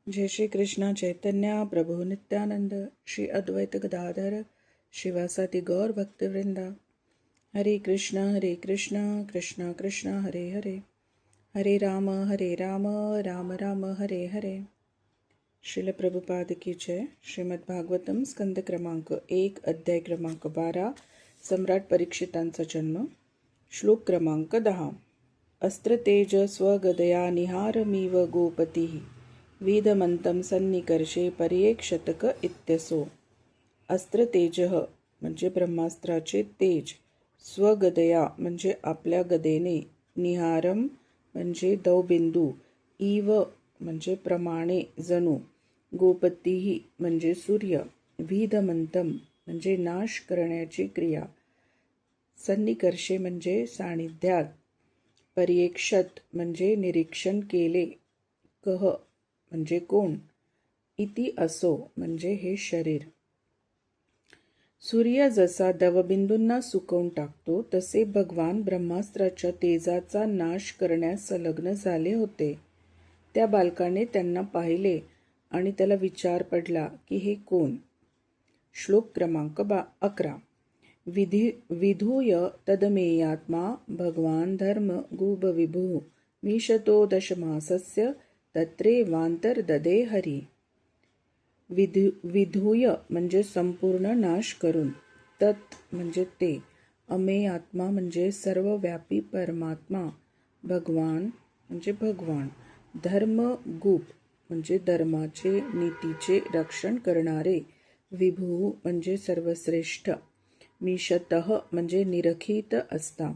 जय श्री कृष्ण चैतन्य प्रभु नित्यानंद श्री अद्वैत गदाधर शिवासादि गौर भक्तवृंदा। हरे कृष्ण कृष्ण कृष्ण हरे हरे, हरे राम राम राम हरे हरे। श्रील प्रभुपाद की जय। श्रीमद् भागवतम स्कंद क्रमांक 1 अध्याय क्रमांक 12 सम्राट परीक्षितांचा जन्म। श्लोक क्रमांक 10। अस्त्रतेज स्वगदया निहारमीव गोपतिः विधमंतं सन्निकर्षे पर्येक्षतक इत्यसो। अस्त्रतेजः म्हणजे ब्रह्मास्त्राचे तेज, स्वगदया म्हणजे आपल्या गदेने, निहारम म्हणजे दवबिंदू, इव म्हणजे प्रमाणे जणू, गोपतीही म्हणजे सूर्य, विधमंतम म्हणजे नाश करण्याची क्रिया, सन्निकर्षे म्हणजे सानिध्यात, पर्येक्षत म्हणजे निरीक्षण केले, कह म्हणजे कोण, इति असो म्हणजे हे शरीर. सूर्य जसा दवबिंदूंना सुकवून टाकतो तसे भगवान ब्रह्मास्त्राच्या तेजाचा नाश करण्यास संलग्न झाले होते. त्या बालकाने त्यांना पाहिले आणि त्याला विचार पडला की हे कोण. श्लोक क्रमांक 11। विधूय तदमेयात्मा भगवान धर्म गुब विभू मीशतो दशमासस्य तत्रेवांतर्ददे हरी। विधूय म्हणजे संपूर्ण नाश करून, तत् म्हणजे ते, अमे आत्मा म्हणजे सर्वव्यापी परमात्मा, भगवान म्हणजे भगवान, धर्म गुप म्हणजे धर्माचे नीतीचे रक्षण करणारे, विभू म्हणजे सर्वश्रेष्ठ, मीशतः म्हणजे निरखित असता,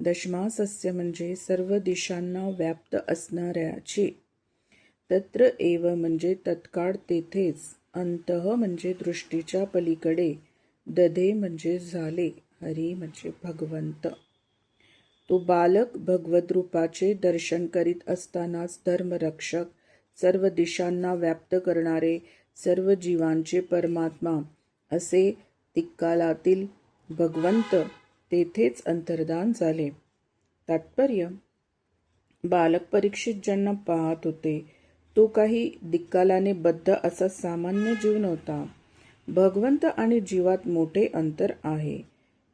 दशमासस्य म्हणजे सर्व दिशांना व्याप्त असणाऱ्याचे, तत्र एव म्हणजे तत्काळ तेथेच, अंतः म्हणजे दृष्टीच्या पलीकडे, दधे म्हणजे झाले, हरी म्हणजे भगवंत. तो बालक भगवत रूपाचे दर्शन करीत असतानाच धर्मरक्षक, सर्व दिशांना व्याप्त करणारे, सर्व जीवांचे परमात्मा असे तिक्कालातील भगवंत तेथेच अंतर्धान झाले. तात्पर्य: बालक परीक्षित ज्यांना पाहत होते तो काही दिक्कालाने बद्ध असा सामान्य जीव नव्हता. भगवंत आणि जीवात मोठे अंतर आहे.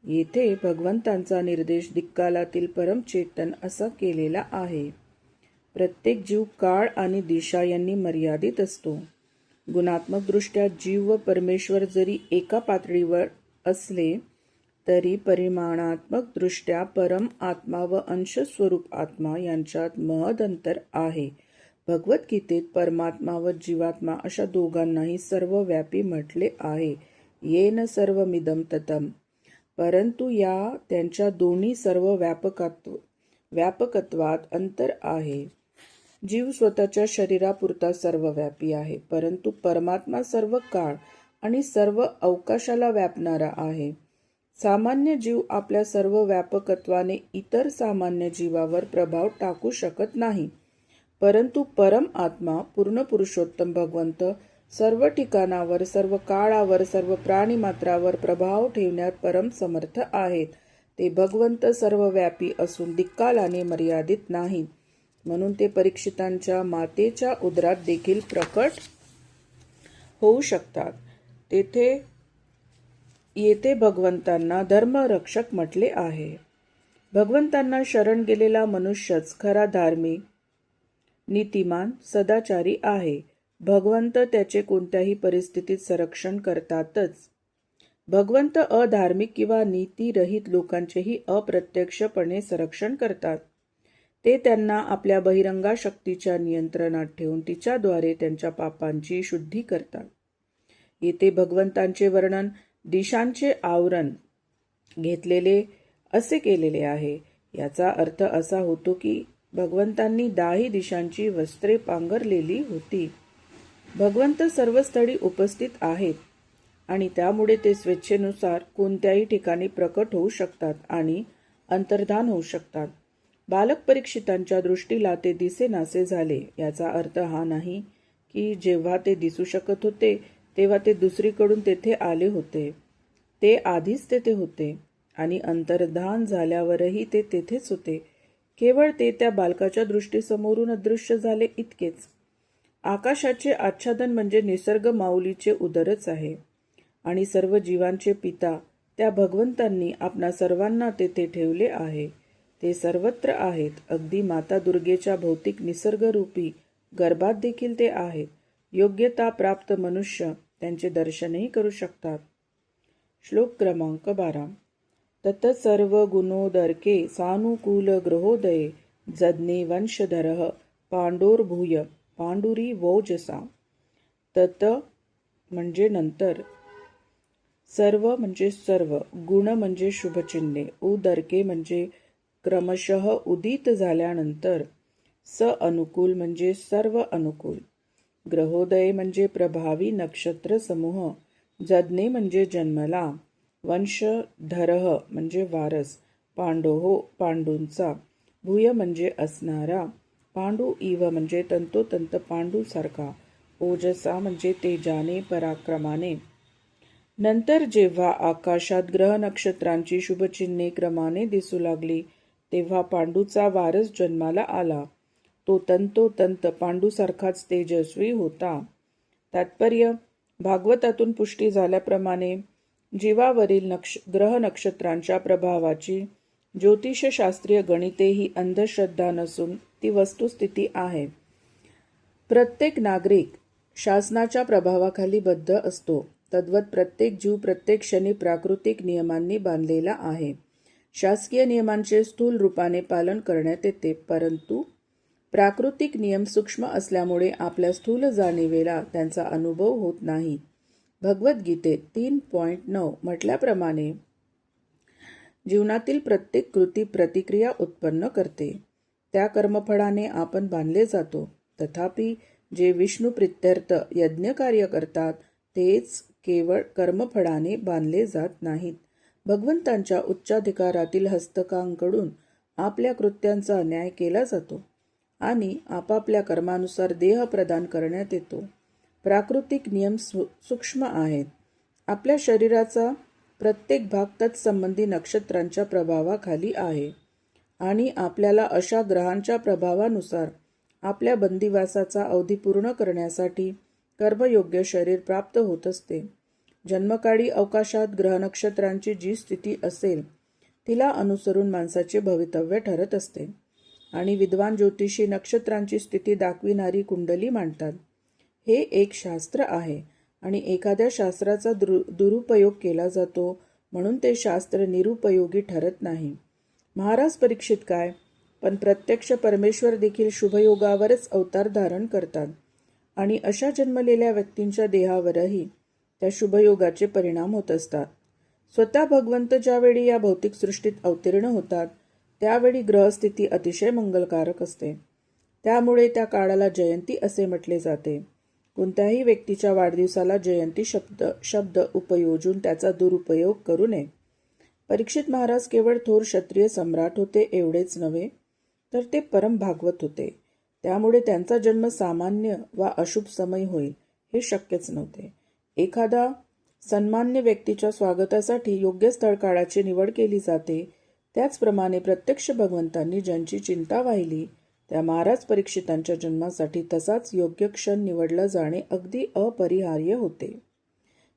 येथे भगवंतांचा निर्देश दिक्कालातील परमचेतन असा केलेला आहे. प्रत्येक जीव काळ आणि दिशा यांनी मर्यादित असतो. गुणात्मकदृष्ट्या जीव व परमेश्वर जरी एका पातळीवर असले तरी परिमाणात्मक दृष्ट्या परम आत्मा व अंशस्वरूप आत्मा यांच्यात महद अंतर आहे. भगवद्गीतेत परमात्मा व जीवात्मा अशा दोघांनाही सर्वव्यापी म्हटले आहे. येन सर्वमिदं ततं. परंतु या त्यांच्या दोन्ही सर्व व्यापकत्वात अंतर आहे. जीव स्वतःच्या शरीरापुरता सर्वव्यापी आहे, परंतु परमात्मा सर्व काळ आणि सर्व अवकाशाला व्यापणारा आहे. सामान्य जीव आपल्या सर्व व्यापकत्वाने इतर सामान्य जीवावर प्रभाव टाकू शकत नाही, परंतु परम आत्मा पूर्ण पुरुषोत्तम भगवंत सर्व ठिकाणावर, सर्व काळावर, सर्व प्राणीमात्रावर प्रभाव ठेवण्यात परम समर्थ आहेत. ते भगवंत सर्वव्यापी असून दिक्कालाने मर्यादित नाहीत, म्हणून ते परीक्षितांच्या मातेच्या उदरात देखील प्रकट होऊ शकतात. येथे भगवंतांना धर्मरक्षक म्हटले आहे. भगवंतांना शरण गेलेला मनुष्यच खरा धार्मिक, नीतिमान, सदाचारी आहे. भगवंत त्याचे कोणत्याही परिस्थितीत संरक्षण करतातच. भगवंत अधार्मिक किंवा नीतिरहित लोकांचेही अप्रत्यक्षपणे संरक्षण करतात. ते त्यांना आपल्या बहिरंगा शक्तीच्या नियंत्रणात ठेवून तिच्याद्वारे त्यांच्या पापांची शुद्धी करतात. येथे भगवंतांचे वर्णन दिशांचे आवरण घेतलेले असे केलेले आहे. याचा अर्थ असा होतो की भगवंतांनी 10 दिशांची वस्त्रे पांघरलेली होती. भगवंत सर्व स्थळी उपस्थित आहेत आणि त्यामुळे ते स्वेच्छेनुसार कोणत्याही ठिकाणी प्रकट होऊ शकतात आणि अंतर्धान होऊ शकतात. बालक परीक्षितांच्या दृष्टीला ते दिसेनासे झाले. याचा अर्थ हा नाही की जेव्हा ते दिसू शकत होते तेव्हा ते दुसरीकडून तेथे आले होते. ते आधीच तेथे होते आणि अंतर्धान झाल्यावरही ते तेथेच होते. केवळ ते त्या बालकाच्या दृष्टीसमोरून अदृश्य झाले इतकेच. आकाशाचे आच्छादन म्हणजे निसर्ग माऊलीचे उदरच आहे आणि सर्व जीवांचे पिता त्या भगवंतांनी आपणा सर्वांना तेथे ठेवले आहे. ते सर्वत्र आहेत. अगदी माता दुर्गेच्या भौतिक निसर्गरूपी गर्भात देखील ते आहेत. योग्यता प्राप्त मनुष्य त्यांचे दर्शनही करू शकतात. श्लोक क्रमांक 12. तत सर्व गुणोदर्के सानुकूल ग्रहोदये जज्ञे वंशधरः पांडोर्भूय पांडुरी वोजसा. तत म्हणजे नंतर, सर्व म्हणजे सर्व, गुण म्हणजे शुभचिन्हे, उदर्के म्हणजे क्रमशः उदित झाल्यानंतर, स अनुकूल म्हणजे सर्व अनुकूल, ग्रहोदय म्हणजे प्रभावी नक्षत्र समूह, जज्ञे म्हणजे जन्मला, वंशधरः म्हणजे वारस, पांडोहो पांडूंचा, भूय म्हणजे असणारा, पांडू इव म्हणजे तंतोतंत पांडूसारखा, ओजसा म्हणजे तेजाने पराक्रमाने. नंतर जेव्हा आकाशात ग्रह नक्षत्रांची शुभचिन्हे क्रमाने दिसू लागली तेव्हा पांडूचा वारस जन्माला आला. तो तंतोतंत पांडूसारखाच तेजस्वी होता. तात्पर्य: भागवतातून पुष्टी झाल्याप्रमाणे जीवावरील ग्रह नक्षत्रांच्या प्रभावाची ज्योतिषशास्त्रीय गणिते ही अंधश्रद्धा नसून ती वस्तुस्थिती आहे. प्रत्येक नागरिक शासनाच्या प्रभावाखाली बद्ध असतो. तद्वत प्रत्येक जीव प्रत्येक क्षणी प्राकृतिक नियमांनी बांधलेला आहे. शासकीय नियमांचे स्थूल रूपाने पालन करण्यात येते, परंतु प्राकृतिक नियम सूक्ष्म असल्यामुळे आपल्या स्थूल जाणिवेला त्यांचा अनुभव होत नाही. भगवद्गीतेत 3.9 म्हटल्याप्रमाणे जीवनातील प्रत्येक कृती प्रतिक्रिया उत्पन्न करते. त्या कर्मफळाने आपण बांधले जातो. तथापि जे विष्णू प्रीत्यर्थ यज्ञकार्य करतात तेच केवळ कर्मफळाने बांधले जात नाहीत. भगवंतांच्या उच्चाधिकारातील हस्तकांकडून आपल्या कृत्यांचा न्याय केला जातो आणि आपापल्या कर्मानुसार देह प्रदान करण्यात येतो. प्राकृतिक नियम सूक्ष्म आहेत. आपल्या शरीराचा प्रत्येक भाग तत्संबंधी नक्षत्रांच्या प्रभावाखाली आहे आणि आपल्याला अशा ग्रहांच्या प्रभावानुसार आपल्या बंदिवासाचा अवधी पूर्ण करण्यासाठी कर्मयोग्य शरीर प्राप्त होत असते. जन्मकाळी अवकाशात ग्रह नक्षत्रांची जी स्थिती असेल तिला अनुसरून माणसाचे भवितव्य ठरत असते आणि विद्वान ज्योतिषी नक्षत्रांची स्थिती दाखविणारी कुंडली मांडतात. हे एक शास्त्र आहे आणि एखाद्या शास्त्राचा दुरुपयोग केला जातो म्हणून ते शास्त्र निरुपयोगी ठरत नाही. महाराज परीक्षित काय, पण प्रत्यक्ष परमेश्वर देखील शुभयोगावरच अवतार धारण करतात आणि अशा जन्मलेल्या व्यक्तींच्या देहावरही त्या शुभयोगाचे परिणाम होत असतात. स्वतः भगवंत ज्यावेळी या भौतिक सृष्टीत अवतीर्ण होतात त्यावेळी ग्रहस्थिती अतिशय मंगलकारक असते. त्यामुळे त्या काळाला जयंती असे म्हटले जाते. कोणत्याही व्यक्तीच्या वाढदिवसाला जयंती शब्द उपयोजून त्याचा दुरुपयोग करू नये. परीक्षित महाराज केवळ थोर क्षत्रिय सम्राट होते एवढेच नव्हे तर ते परम भागवत होते. त्यामुळे त्यांचा जन्म सामान्य वा अशुभ समय होईल हे शक्यच नव्हते. एखादा सन्मान्य व्यक्तीच्या स्वागतासाठी योग्य स्थळ काळाची निवड केली जाते. त्याचप्रमाणे प्रत्यक्ष भगवंतांनी ज्यांची चिंता वाहिली त्या महाराज परीक्षितांच्या जन्मासाठी तसाच योग्य क्षण निवडला जाणे अगदी अपरिहार्य होते.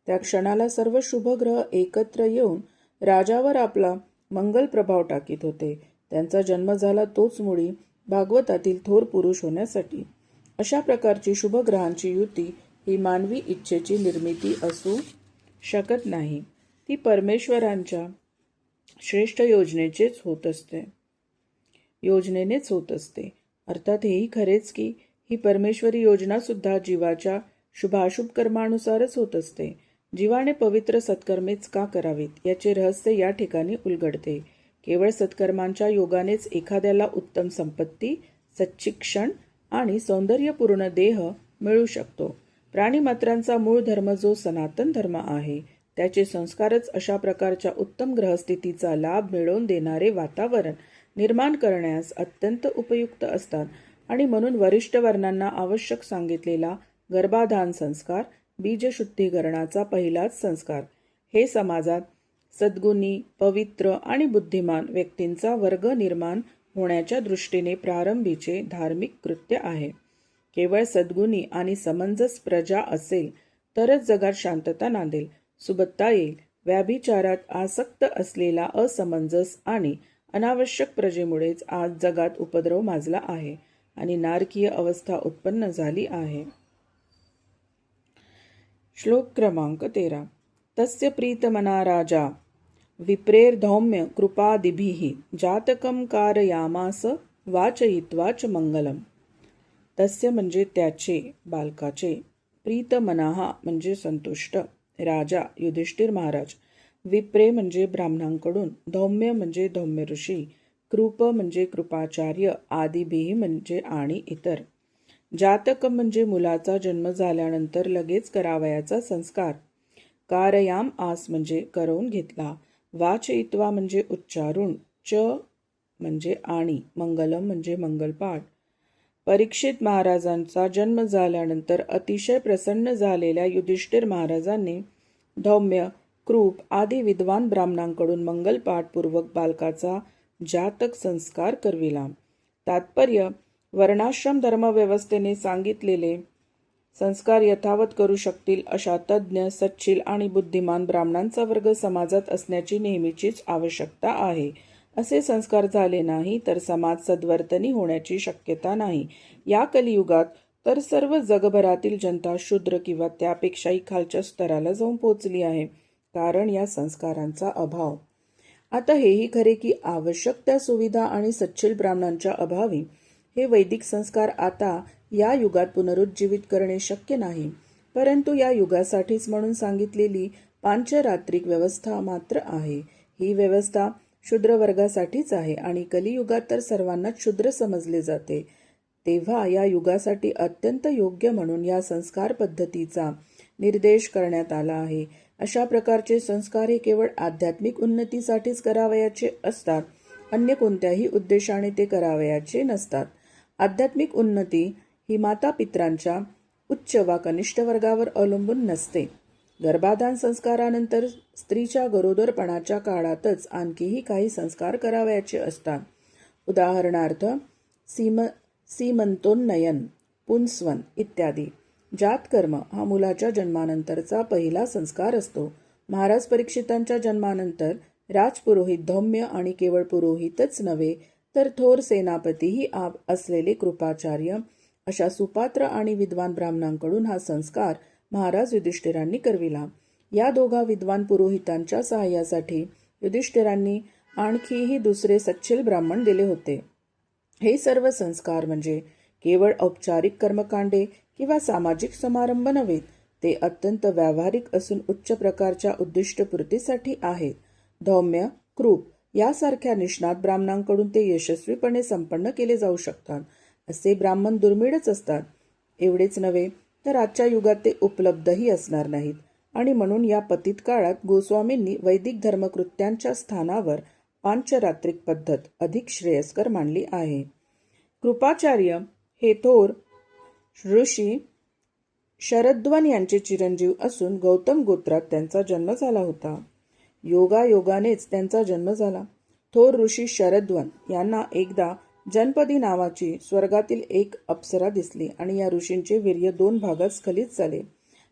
त्या क्षणाला सर्व शुभ ग्रह एकत्र येऊन राजावर आपला मंगल प्रभाव टाकीत होते. त्यांचा जन्म झाला तोच मुळी भागवतातील थोर पुरुष होण्यासाठी. अशा प्रकारची शुभ ग्रहांची युती ही मानवी इच्छेची निर्मिती असू शकत नाही. ती परमेश्वरांच्या श्रेष्ठ योजनेनेच होत असते. अर्थात हेही खरेच की ही परमेश्वरी योजना सुद्धा जीवाच्या शुभाशुभ कर्मानुसारच होत असते. जीवाने पवित्र सत्कर्मेच का करावीत याचे रहस्य या ठिकाणी उलगडते. केवळ सत्कर्मांच्या योगानेच एखाद्याला उत्तम संपत्ती, सच्चिक्षण आणि सौंदर्यपूर्ण देह मिळू शकतो. प्राणीमात्रांचा मूळ धर्म जो सनातन धर्म आहे त्याचे संस्कारच अशा प्रकारच्या उत्तम ग्रहस्थितीचा लाभ मिळवून देणारे वातावरण निर्माण करण्यास अत्यंत उपयुक्त असतात आणि म्हणून वरिष्ठ वर्णांना आवश्यक सांगितलेला गर्भाधान संस्कार बीजशुद्धीकरणाचा पहिलाच संस्कार हे समाजात सद्गुणी, पवित्र आणि बुद्धिमान व्यक्तींचा वर्ग निर्माण होण्याच्या दृष्टीने प्रारंभीचे धार्मिक कृत्य आहे. केवळ सद्गुणी आणि समंजस प्रजा असेल तरच जगात शांतता नांदेल, सुबत्ता येईल. व्याभिचारात आसक्त असलेला असमंजस आणि अनावश्यक प्रजेमुळेच आज जगात उपद्रव माजला आहे आणि नारकीय अवस्था उत्पन्न झाली आहे. श्लोक क्रमांक 13. तस्य प्रीतमना राजा विप्रेर्धौम्य कृपादिभिः जातकं कारयामास वाचयित्वा च मंगलम. तस्य म्हणजे त्याचे, बालकाचे, प्रीतमनाः म्हणजे संतुष्ट, राजा युधिष्ठिर महाराज, विप्रे म्हणजे ब्राह्मणांकडून, धौम्य म्हणजे धौम्य ऋषी, कृप म्हणजे कृपाचार्य, आदिभिः म्हणजे आणि इतर, जातकम म्हणजे मुलाचा जन्म झाल्यानंतर लगेच करावयाचा संस्कार, कारयाम आस म्हणजे करवून घेतला, वाचयित्वा म्हणजे उच्चारून, च म्हणजे आणि, मंगलम म्हणजे मंगलपाठ. परीक्षित महाराजांचा जन्म झाल्यानंतर अतिशय प्रसन्न झालेल्या युधिष्ठिर महाराजांनी धौम्य, कृप आदी विद्वान ब्राह्मणांकडून मंगलपाठपूर्वक बालकाचा जातक संस्कार करविला. तात्पर्य: वर्णाश्रम धर्मव्यवस्थेने सांगितलेले संस्कार यथावत करू शकतील अशा तज्ज्ञ, सच्शील आणि बुद्धिमान ब्राह्मणांचा वर्ग समाजात असण्याची नेहमीचीच आवश्यकता आहे. असे संस्कार झाले नाही तर समाज सद्वर्तनी होण्याची शक्यता नाही. या कलियुगात तर सर्व जगभरातील जनता शूद्र किंवा त्यापेक्षाही खालच्या स्तराला जाऊन पोचली आहे, कारण या संस्कारांचा अभाव. आता हेही खरे की आवश्यक त्या सुविधा आणि सच्शील ब्राह्मणांच्या अभावी हे वैदिक संस्कार आता या युगात पुनरुज्जीवित करणे शक्य नाही. परंतु या युगासाठीच म्हणून सांगितलेली पांचरात्रिक व्यवस्था मात्र आहे. ही व्यवस्था शूद्र वर्गासाठीच आहे आणि कलियुगात तर सर्वांनाच शूद्र समजले जाते. तेव्हा या युगासाठी अत्यंत योग्य म्हणून या संस्कार पद्धतीचा निर्देश करण्यात आला आहे. अशा प्रकारचे संस्कार हे केवळ आध्यात्मिक उन्नतीसाठीच करावयाचे असतात, अन्य कोणत्याही उद्देशाने ते करावयाचे नसतात. आध्यात्मिक उन्नती ही माता पित्रांच्या उच्च वा कनिष्ठ वर्गावर अवलंबून नसते. गर्भाधान संस्कारानंतर स्त्रीच्या गरोदरपणाच्या काळातच आणखीही काही संस्कार करावयाचे असतात. उदाहरणार्थ सीमंतोन्नयन, पुंस्वन इत्यादी. जातकर्म हा मुलाच्या जन्मानंतरचा पहिला संस्कार असतो. महाराज परीक्षितांच्या जन्मानंतर राजपुरोहित धौम्य आणि केवळ पुरोहितच नव्हे तर थोर सेनापतीही असलेले कृपाचार्य अशा सुपात्र आणि विद्वान ब्राह्मणांकडून हा संस्कार महाराज युधिष्ठिरांनी करविला. या दोघा विद्वान पुरोहितांच्या सहाय्यासाठी युधिष्ठिरांनी आणखीही दुसरे सच्शील ब्राह्मण दिले होते. हे सर्व संस्कार म्हणजे केवळ औपचारिक कर्मकांडे किंवा सामाजिक समारंभ नव्हेत, ते अत्यंत व्यावहारिक असून उच्च प्रकारच्या उद्दिष्टपूर्तीसाठी आहेत. धौम्य, कृप यासारख्या निष्णात ब्राह्मणांकडून ते यशस्वीपणे संपन्न केले जाऊ शकतात. असे ब्राह्मण दुर्मिळच असतात. एवढेच नव्हे तर आजच्या युगात ते उपलब्धही असणार नाहीत आणि म्हणून या पतित काळात गोस्वामींनी वैदिक धर्मकृत्यांच्या स्थानावर पांचरात्रिक पद्धत अधिक श्रेयस्कर मानली आहे. कृपाचार्य हे थोर ऋषी शरद्वन यांचे चिरंजीव असून गौतम गोत्रात त्यांचा जन्म झाला होता. योगायोगानेच त्यांचा जन्म झाला. थोर ऋषी शरद्वन यांना एकदा जनपदी नावाची स्वर्गातील एक अप्सरा दिसली आणि या ऋषींचे वीर्य 2 भागात स्खलित झाले.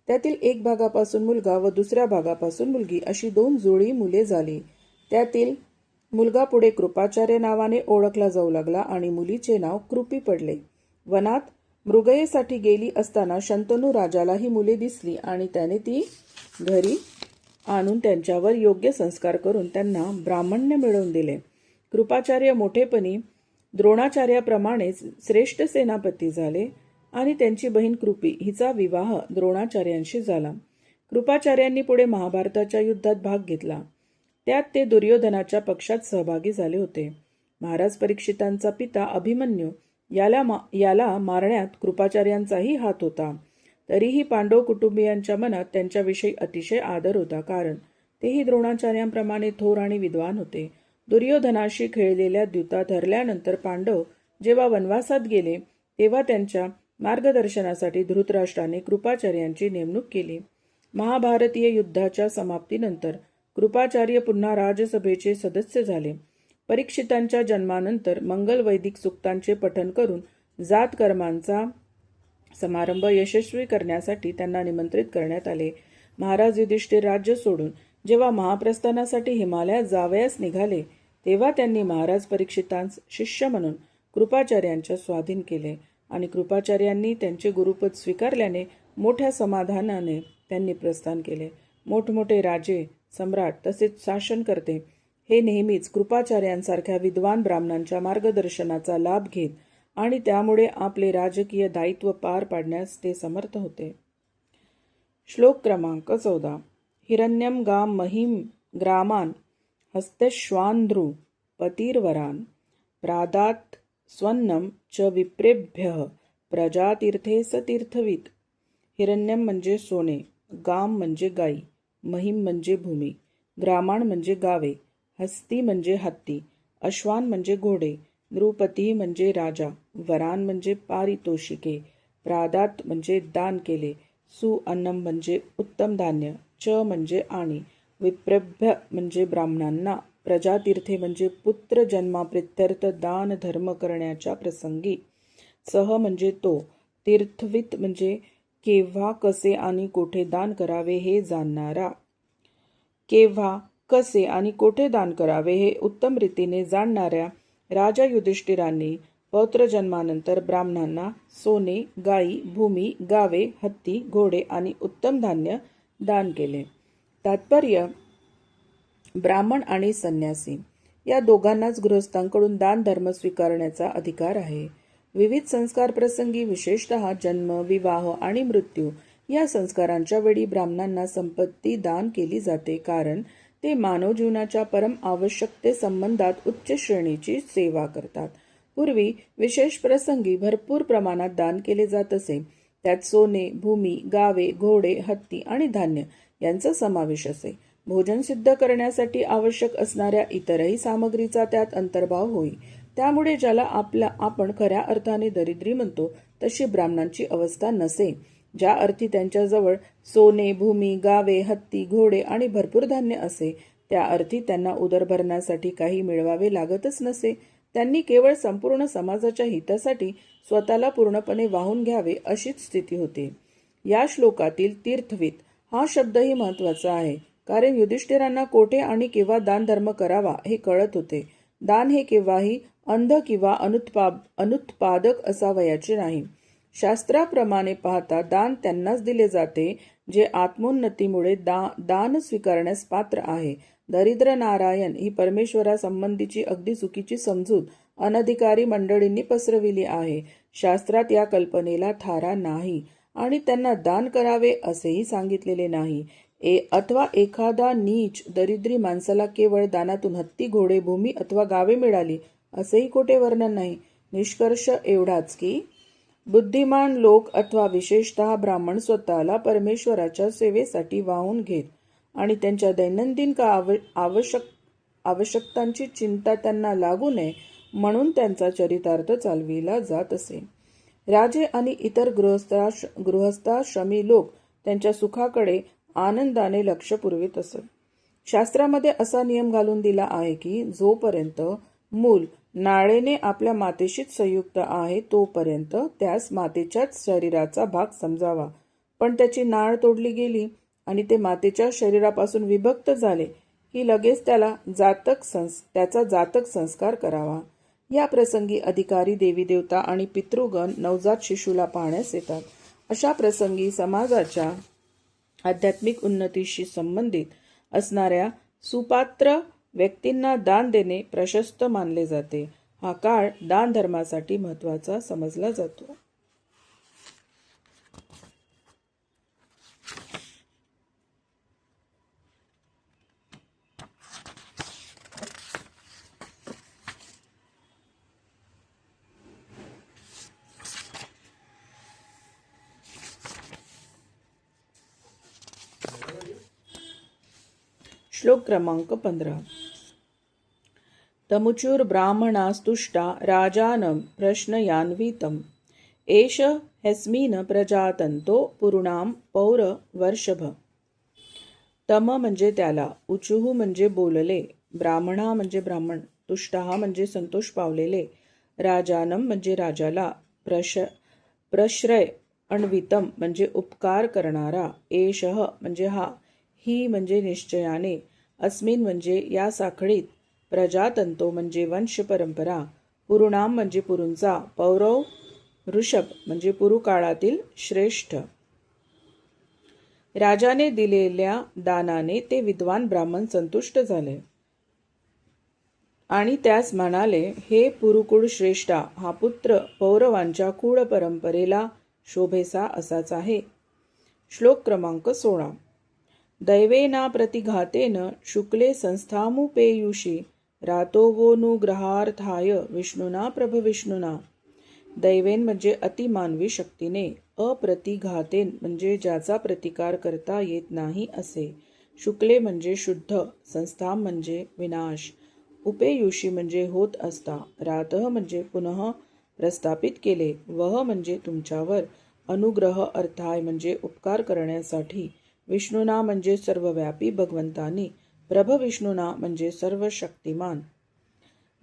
त्यातील एक भागापासून मुलगा व दुसऱ्या भागापासून मुलगी अशी 2 जुळी मुले झाली. त्यातील मुलगा पुढे कृपाचार्य नावाने ओळखला जाऊ लागला आणि मुलीचे नाव कृपी पडले. वनात मृगयेसाठी गेली असताना शंतनू राजाला ही मुले दिसली आणि त्याने ती घरी आणून त्यांच्यावर योग्य संस्कार करून त्यांना ब्राह्मण्य मिळवून दिले. कृपाचार्य मोठेपणी द्रोणाचार्याप्रमाणेच श्रेष्ठ सेनापती झाले आणि त्यांची बहीण कृपी हिचा विवाह द्रोणाचार्यांशी झाला. कृपाचार्यांनी पुढे महाभारताच्या युद्धात भाग घेतला. त्यात ते दुर्योधनाच्या पक्षात सहभागी झाले होते. महाराज परीक्षितांचा पिता अभिमन्यू याला मारण्यात कृपाचार्यांचाही हात होता. तरीही पांडव कुटुंबियांच्या मनात त्यांच्याविषयी अतिशय आदर होता, कारण तेही द्रोणाचार्यांप्रमाणे थोर आणि विद्वान होते. दुर्योधनाशी खेळलेल्या द्यूता धरल्यानंतर पांडव जेव्हा वनवासात गेले तेव्हा त्यांच्या मार्गदर्शनासाठी धृतराष्ट्राने कृपाचार्यांची नेमणूक केली. महाभारतीय युद्धाच्या समाप्तीनंतर कृपाचार्य पुन्हा राजसभेचे सदस्य झाले. परीक्षितांच्या जन्मानंतर मंगल वैदिक सूक्तांचे पठन करून जातकर्मांचा समारंभ यशस्वी करण्यासाठी त्यांना निमंत्रित करण्यात आले. महाराज युधिष्ठिर राज्य सोडून जेव्हा महाप्रस्थानासाठी हिमालयात जावयास निघाले तेव्हा त्यांनी महाराज परीक्षितांस शिष्य म्हणून कृपाचार्यांच्या स्वाधीन केले आणि कृपाचार्यांनी त्यांचे गुरुपद स्वीकारल्याने मोठ्या समाधानाने त्यांनी प्रस्थान केले. मोठमोठे राजे, सम्राट तसेच शासनकर्ते हे नेहमीच कृपाचार्यांसारख्या विद्वान ब्राह्मणांच्या मार्गदर्शनाचा लाभ घेत आणि त्यामुळे आपले राजकीय दायित्व पार पाडण्यास ते समर्थ होते. श्लोक क्रमांक 14. हिरण्यम गाम महिम ग्रामान हस्तेश्वान्ध्रु पतिर्वरान प्रादात स्वन्नम च विप्रेभ्यः प्रजातीर्थे स तीर्थवित. हिरण्यम म्हणजे सोने, गाम म्हणजे गाई, महिम म्हणजे भूमी, ग्रामाण म्हणजे गावे, हस्ती म्हणजे हत्ती, अश्वान म्हणजे घोडे, नृपती म्हणजे राजा, वरान म्हणजे पारितोषिके, प्रादात म्हणजे दान केले, सुअन्नम म्हणजे उत्तम धान्य, च म्हणजे आणि, विप्रेभ्य म्हणजे ब्राह्मणांना, प्रजातीर्थे म्हणजे पुत्र जन्माप्रित्यर्थ दान धर्म करण्याच्या प्रसंगी, सह म्हणजे तो, तीर्थवित म्हणजे केव्हा कसे आणि कोठे दान करावे हे जाणणारा. केव्हा कसे आणि कोठे दान करावे हे उत्तम रीतीने जाणणाऱ्या राजा युधिष्ठिरांनी पौत्र जन्मानंतर ब्राह्मणांना सोने, गायी, भूमी, गावे, हत्ती, घोडे आणि उत्तम धान्य दान केले. तात्पर्य: ब्राह्मण आणि संन्यासी या दोघांनाच गृहस्थांकडून दान धर्म स्वीकारण्याचा अधिकार आहे. विविध संस्कार प्रसंगी, विशेषतः जन्म, विवाह आणि मृत्यू या संस्कारांच्या वेळी ब्राह्मणांना संपत्ती दान केली जाते, कारण ते मानव जीवनाच्या परम आवश्यकते संबंधात उच्च श्रेणीची सेवा करतात. पूर्वी विशेष प्रसंगी भरपूर प्रमाणात दान केले जात असे. त्यात सोने, भूमी, गावे, घोडे, हत्ती आणि धान्य यांचा समावेश असे. भोजन सिद्ध करण्यासाठी आवश्यक असणाऱ्या इतरही सामग्रीचा त्यात अंतर्भाव होई. त्यामुळे ज्याला आपण खऱ्या अर्थाने दरिद्री म्हणतो तशी ब्राह्मणांची अवस्था नसे. ज्या अर्थी त्यांच्याजवळ सोने, भूमी, गावे, हत्ती, घोडे आणि भरपूर धान्य असे, त्या अर्थी त्यांना उदरभरणासाठी काही मिळवावे लागतच नसे. त्यांनी केवळ संपूर्ण समाजाच्या हितासाठी स्वतःला पूर्णपणे वाहून घ्यावे अशीच स्थिती होती. या श्लोकातील तीर्थवित हा शब्दही महत्वाचा आहे, कारण युधिष्ठिरांना कोठे आणि केव्हा दान धर्म करावा हे कळत होते. दान हे केव्हाही अंध किंवा अनुत्पादक असावयाचे नाही. शास्त्राप्रमाणे पाहता दान त्यांनाच दिले जाते जे आत्मोन्नतीमुळे दान स्वीकारण्यास पात्र आहे. दरिद्र नारायण ही परमेश्वरासंबंधीची अगदी चुकीची समजूत अनधिकारी मंडळींनी पसरविली आहे. शास्त्रात या कल्पनेला थारा नाही आणि त्यांना दान करावे असेही सांगितलेले नाही. अथवा एखादा नीच दरिद्री माणसाला केवळ दानातून हत्ती, घोडे, भूमी अथवा गावे मिळाली असेही कोठे वर्णन नाही. निष्कर्ष एवढाच की बुद्धिमान लोक अथवा विशेषतः ब्राह्मण स्वतःला परमेश्वराच्या सेवेसाठी वाहून घेत आणि त्यांच्या दैनंदिन आवश्यकतांची चिंता त्यांना लागू नये म्हणून त्यांचा चरितार्थ चालविला जात असे. राजे आणि इतर गृहस्थाश्रमी लोक त्यांच्या सुखाकडे आनंदाने लक्ष पुरवित असत. शास्त्रामध्ये असा नियम घालून दिला आहे की जोपर्यंत मूल नाळेने आपल्या मातेशीच संयुक्त आहे तोपर्यंत त्यास मातेच्याच शरीराचा भाग समजावा, पण त्याची नाळ तोडली गेली आणि ते मातेच्या शरीरापासून विभक्त झाले की लगेच त्याचा जातक संस्कार करावा. या प्रसंगी अधिकारी, देवी देवता आणि पितृगण नवजात शिशूला पाहण्यास येतात. अशा प्रसंगी समाजाच्या आध्यात्मिक उन्नतीशी संबंधित असणाऱ्या सुपात्र व्यक्तींना दान देणे प्रशस्त मानले जाते. हा काळ दान धर्मासाठी महत्त्वाचा समजला जातो. श्लोक क्रमांक 15. तमुचुर ब्राह्मणास्तुष्टा राजानं प्रश्नयान्वितम् एष ह्यस्मिन् प्रजातन्तो पुरुणाम पौर वर्षभ. तम म्हणजे त्याला, उचुहू म्हणजे बोलले, ब्राह्मणा म्हणजे ब्राह्मण, तुष्टाहा म्हणजे संतोष पावलेले, राजानम म्हणजे राजाला, प्रश्रय अन्वितम म्हणजे उपकार करणारा, एषः म्हणजे हा, ही म्हणजे निश्चयाने, अस्मिन म्हणजे या साखळीत, प्रजातंतो म्हणजे वंश परंपरा, पुरुणाम म्हणजे पुरूंचा, पौरव ऋषभ म्हणजे पुरुकाळातील श्रेष्ठ. राजाने दिलेल्या दानाने ते विद्वान ब्राह्मण संतुष्ट झाले आणि त्यास म्हणाले, हे पुरुकुळ श्रेष्ठा, हा पुत्र पौरवांच्या कुळ परंपरेला शोभेसा असाच आहे. श्लोक क्रमांक 16. दैवेना प्रतिघातेन शुक्ले संस्थामुपेयुषी रातो वोनुग्रहार्थाय विष्णुना प्रभविष्णुना. दैवेन म्हणजे अतिमानवी शक्तीने, अप्रतिघातेन म्हणजे ज्याचा प्रतिकार करता येत नाही असे, शुक्ले म्हणजे शुद्ध, संस्था म्हणजे विनाश, उपेयुषी म्हणजे होत असता, रातः म्हणजे पुनः प्रस्थापित केले, वह म्हणजे तुमच्यावर, अनुग्रह अर्थाय म्हणजे उपकार करण्यासाठी, विष्णुना म्हणजे सर्वव्यापी भगवंतानी, प्रभविष्णुना म्हणजे सर्व शक्तिमान.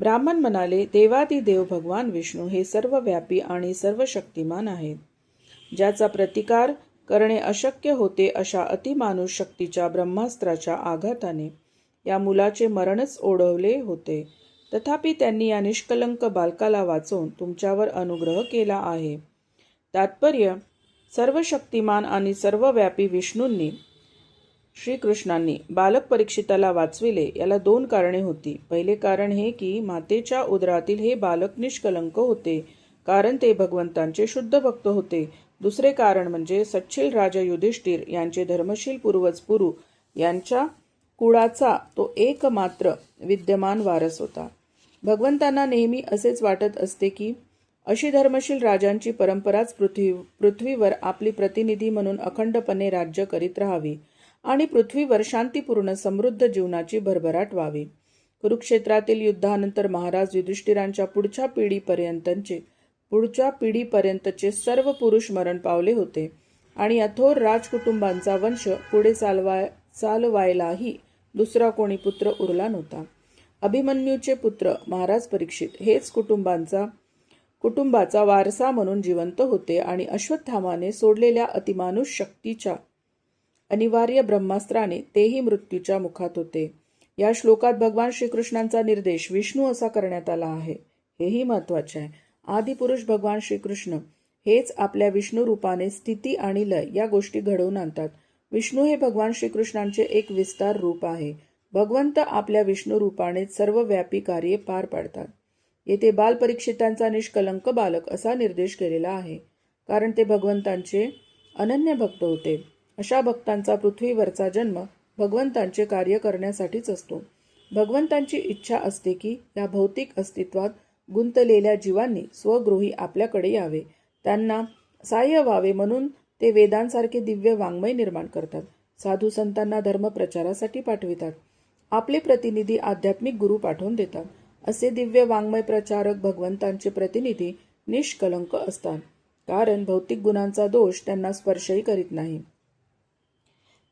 ब्राह्मण म्हणाले, देवादिदेव भगवान विष्णू हे सर्वव्यापी आणि सर्व शक्तिमान आहेत. ज्याचा प्रतिकार करणे अशक्य होते अशा अतिमानुष शक्तीच्या ब्रह्मास्त्राच्या आघाताने या मुलाचे मरणच ओढवले होते. तथापि त्यांनी या निष्कलंक बालकाला वाचवून तुमच्यावर अनुग्रह केला आहे. तात्पर्य, सर्व शक्तिमान आणि सर्वव्यापी विष्णूंनी, श्रीकृष्णांनी बालक परीक्षिताला वाचविले याला 2 कारणे होती. पहिले कारण हे की मातेच्या उदरातील हे बालक निष्कलंक होते, कारण ते भगवंतांचे शुद्ध भक्त होते. दुसरे कारण म्हणजे सच्छील राजा युधिष्ठिर यांचे धर्मशील पूर्वज पुरू यांच्या कुळाचा तो एकमात्र विद्यमान वारस होता. भगवंतांना नेहमी असेच वाटत असते की अशी धर्मशील राजांची परंपराच पृथ्वीवर आपली प्रतिनिधी म्हणून अखंडपणे राज्य करीत राहावी आणि पृथ्वीवर शांतीपूर्ण समृद्ध जीवनाची भरभराट व्हावी. कुरुक्षेत्रातील युद्धानंतर महाराज युधिष्ठिरांच्या पुढच्या पिढीपर्यंतचे सर्व पुरुष मरण पावले होते आणि या थोर राजकुटुंबांचा वंश पुढे चालवायलाही दुसरा कोणी पुत्र उरला नव्हता. अभिमन्यूचे पुत्र महाराज परीक्षित हेच कुटुंबाचा वारसा म्हणून जिवंत होते आणि अश्वत्थामाने सोडलेल्या अतिमानुष शक्तीच्या अनिवार्य ब्रह्मास्त्राने तेही मृत्यूच्या मुखात होते. या श्लोकात भगवान श्रीकृष्णांचा निर्देश विष्णू असा करण्यात आला आहे, हेही महत्वाचे आहे. आदिपुरुष भगवान श्रीकृष्ण हेच आपल्या विष्णू रूपाने स्थिती आणि लय या गोष्टी घडवून आणतात. विष्णू हे भगवान श्रीकृष्णांचे एक विस्तार रूप आहे. भगवंत आपल्या विष्णू रूपाने सर्वव्यापी कार्ये पार पाडतात. येथे बालपरीक्षितांचा निष्कलंक बालक असा निर्देश केलेला आहे, कारण ते भगवंतांचे अनन्य भक्त होते. अशा भक्तांचा पृथ्वीवरचा जन्म भगवंतांचे कार्य करण्यासाठीच असतो. भगवंतांची इच्छा असते की या भौतिक अस्तित्वात गुंतलेल्या जीवांनी स्वगृही आपल्याकडे यावे, त्यांना सहाय्य व्हावे, म्हणून ते वेदांसारखे दिव्य वाङ्मय निर्माण करतात, साधू संतांना धर्म प्रचारासाठी पाठवितात, आपले प्रतिनिधी आध्यात्मिक गुरु पाठवून देतात. असे दिव्य वाङ्मय प्रचारक भगवंतांचे प्रतिनिधी निष्कलंक असतात, कारण भौतिक गुणांचा दोष त्यांना स्पर्शही करीत नाही.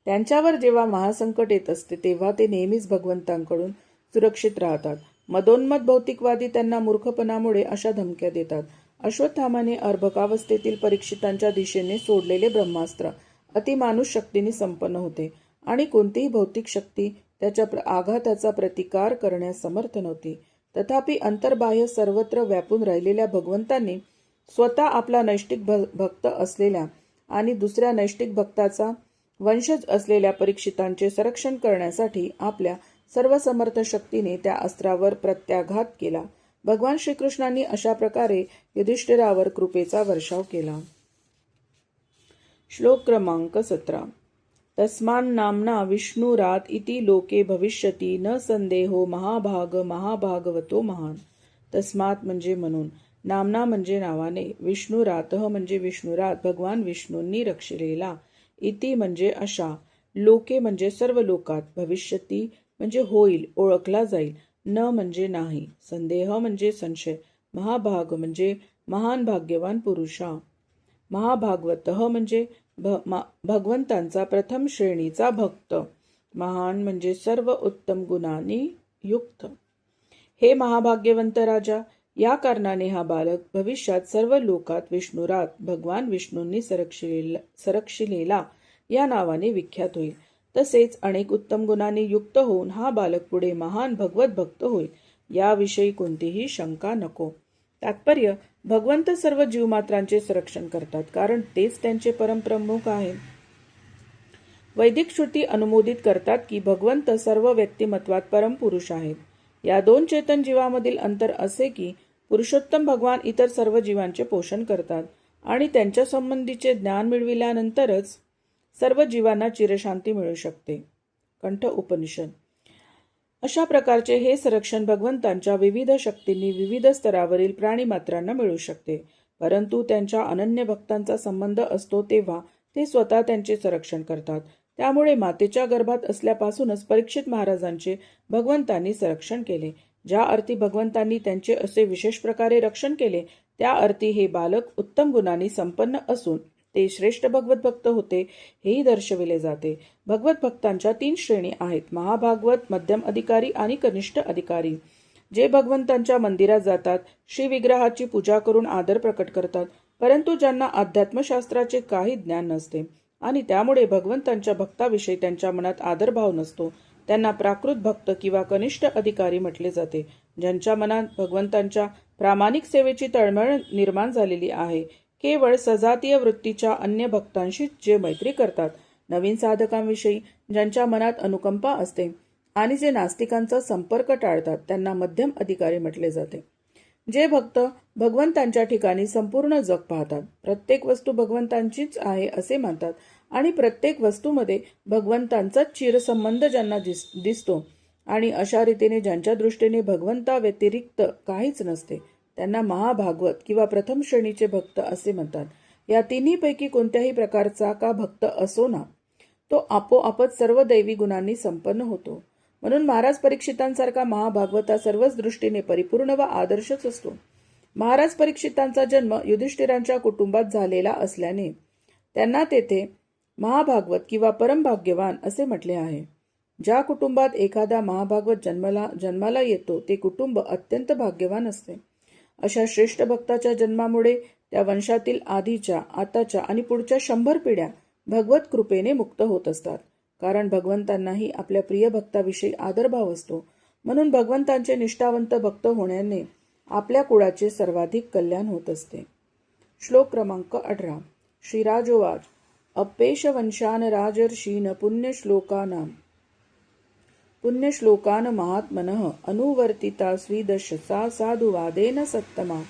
त्यांच्यावर जेव्हा महासंकट येत असते तेव्हा ते नेहमीच भगवंतांकडून सुरक्षित राहतात. मदोन्मत भौतिकवादी त्यांना मूर्खपणामुळे अशा धमक्या देतात. अश्वत्थामाने अर्भकावस्थेतील परीक्षितांच्या दिशेने सोडलेले ब्रह्मास्त्र अतिमानुष शक्तीने संपन्न होते आणि कोणतीही भौतिक शक्ती त्याच्या आघाताचा प्रतिकार करण्यास समर्थ नव्हती. तथापि अंतर्बाह्य सर्वत्र व्यापून राहिलेल्या भगवंतांनी स्वतः आपला नैष्टिक भक्त असलेल्या आणि दुसऱ्या नैष्टिक भक्ताचा वंशज असलेल्या परीक्षितांचे संरक्षण करण्यासाठी आपल्या सर्वसमर्थ शक्तीने त्या अस्त्रावर प्रत्याघात केला. भगवान श्रीकृष्णांनी अशा प्रकारे युधिष्ठिरावर कृपेचा वर्षाव केला. श्लोक क्रमांक 17. तस्मान्नाम्ना विष्णुरात इति लोके भविष्यति न संदेहो महाभागवतो महान. तस्मात म्हणजे म्हणून, नामना म्हणजे नावाने, विष्णुरातः म्हणजे विष्णुरात भगवान विष्णूंनी रक्षिलेला, इति म्हणजे अशा, लोके म्हणजे सर्व लोकात, भविष्यती म्हणजे होईल, ओळखला जाईल, न म्हणजे नाही, संदेह म्हणजे संशय, महाभाग म्हणजे महान भाग्यवान पुरुषा, महाभागवतः म्हणजे भगवंतांचा प्रथम श्रेणीचा भक्त, महान म्हणजे सर्व उत्तम गुणांनी युक्त. हे महाभाग्यवंत राजा, या कारणाने हा बालक भविष्यात सर्व लोकात विष्णुरात भगवान विष्णूंनी सरक्षिलेला या नावाने विख्यात होईल. तसेच अनेक उत्तम गुणांनी युक्त होऊन हा बालक पुढे महान भगवत भक्त होईल. याविषयी कोणतीही शंका नको. तात्पर्य: भगवंत सर्व जीवमात्रांचे संरक्षण करतात, कारण तेच त्यांचे परमप्रमुख आहेत. वैदिक श्रुती अनुमोदित करतात की भगवंत सर्व व्यक्तिमत्वात परमपुरुष आहेत. या दोन चेतन जीवामधील अंतर असे की पुरुषोत्तम भगवान इतर सर्व जीवांचे पोषण करतात आणि त्यांच्या संबंधीचे ज्ञान मिळविल्यानंतरच सर्व जीवांना चिरशांती मिळू शकते. कंठ उपनिषद. अशा प्रकारचे हे संरक्षण भगवंतांच्या विविध शक्तींनी विविध स्तरावरील प्राणीमात्रांना मिळू शकते. परंतु त्यांच्या अनन्य भक्तांचा संबंध असतो तेव्हा ते स्वतः त्यांचे संरक्षण करतात. त्यामुळे मातेच्या गर्भात असल्यापासूनच परीक्षित महाराजांचे भगवंतांनी संरक्षण केले. ज्या अर्थी भगवंतांनी त्यांचे असे विशेष प्रकारे रक्षण केले, त्या अर्थी हे बालक उत्तम गुणांनी संपन्न असून ते श्रेष्ठ भगवत भक्त होते हेही दर्शविले जाते. भगवत भक्तांच्या 3 श्रेणी आहेत: महाभागवत, मध्यम अधिकारी आणि कनिष्ठ अधिकारी. जे भगवंतांच्या मंदिरात जातात, श्री विग्रहाची पूजा करून आदर प्रकट करतात, परंतु ज्यांना अध्यात्मशास्त्राचे काही ज्ञान नसते आणि त्यामुळे भगवंतांच्या भक्ताविषयी त्यांच्या मनात आदरभाव नसतो, त्यांना प्राकृत भक्त किंवा कनिष्ठ अधिकारी म्हटले जाते. ज्यांच्या मनात भगवंतांच्या प्रामाणिक सेवेची तळमळ निर्माण झालेली आहे, केवळ सजातीय वृत्तीच्या अन्य भक्तांशी जे मैत्री करतात, नवीन साधकांविषयी ज्यांच्या मनात अनुकंपा असते आणि जे नास्तिकांचा संपर्क टाळतात, त्यांना मध्यम अधिकारी म्हटले जाते. जे भक्त भगवंतांच्या ठिकाणी संपूर्ण जग पाहतात, प्रत्येक वस्तू भगवंतांचीच आहे असे मानतात आणि प्रत्येक वस्तूमध्ये भगवंतांचा चिरसंबंध ज्यांना दिसतो आणि अशा रीतीने ज्यांच्या दृष्टीने भगवंता व्यतिरिक्त काहीच नसते, त्यांना महाभागवत किंवा प्रथम श्रेणीचे भक्त असे म्हणतात. या तिन्हीपैकी कोणत्याही प्रकारचा का भक्त असो ना, तो आपोआपच सर्व दैवी गुणांनी संपन्न होतो. म्हणून महाराज परीक्षितांसारखा महाभागवता सर्वच दृष्टीने परिपूर्ण व आदर्शच असतो. महाराज परीक्षितांचा जन्म युधिष्ठिरांच्या कुटुंबात झालेला असल्याने त्यांना तेथे महाभागवत किंवा परमभाग्यवान असे म्हटले आहे. ज्या कुटुंबात एखादा महाभागवत जन्माला येतो ते कुटुंब अत्यंत भाग्यवान असते. अशा श्रेष्ठ भक्ताच्या जन्मामुळे त्या वंशातील आधीच्या, आताच्या आणि पुढच्या 100 पिढ्या भगवत कृपेने मुक्त होत असतात. कारण भगवंतांनाही आपल्या प्रिय भक्ताविषयी आदरभाव असतो. म्हणून भगवंतांचे निष्ठावंत भक्त होण्याने आपल्या कुळाचे सर्वाधिक कल्याण होत असते. श्लोक क्रमांक 18. श्रीराजोवाच. अप्पेशवंशान राजर्षीन पुण्यश्लोकान महात्मनः अनुवर्तिता स्वीदशसा साधुवादेन सत्तमा.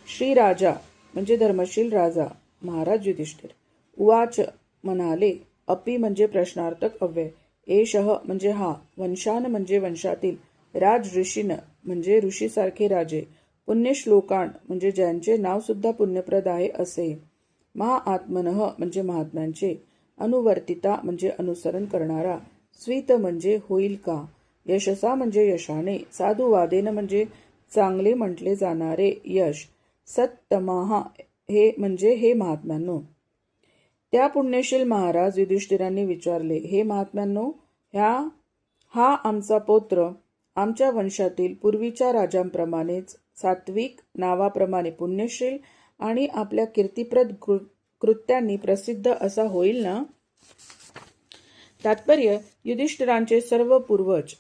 श्रीराजा म्हणजे धर्मशील राजा महाराज युधिष्ठिर उवाच म्हणाले. अपि म्हणजे प्रश्नार्थक अव्यय, एषः म्हणजे हा, वंशान म्हणजे वंशातील, राज ऋषीन म्हणजे ऋषीसारखे राजे, पुण्यश्लोकान म्हणजे ज्यांचे नाव सुद्धा पुण्यप्रद आहे असे, महाआत्मनः म्हणजे महात्म्यांचे, अनुवर्तिता म्हणजे अनुसरण करणारा, स्वीत म्हणजे होईल का, यशसा म्हणजे यशाने, साधुवादेन म्हणजे चांगले म्हटले जाणारे यश, सत्तमाहा हे म्हणजे हे महात्म्यांनो. त्या पुण्यशील महाराज युधिष्ठिरांनी विचारले, हे महात्म्यांनो, हा आमचा पौत्र आमच्या वंशातील पूर्वीच्या राजांप्रमाणेच सात्विक, नावाप्रमाणे पुण्यशील आणि आपल्या कीर्तिप्रद कृत्यांनी प्रसिद्ध असा होईल ना. तात्पर्य: युधिष्ठिरांचे सर्व पूर्वज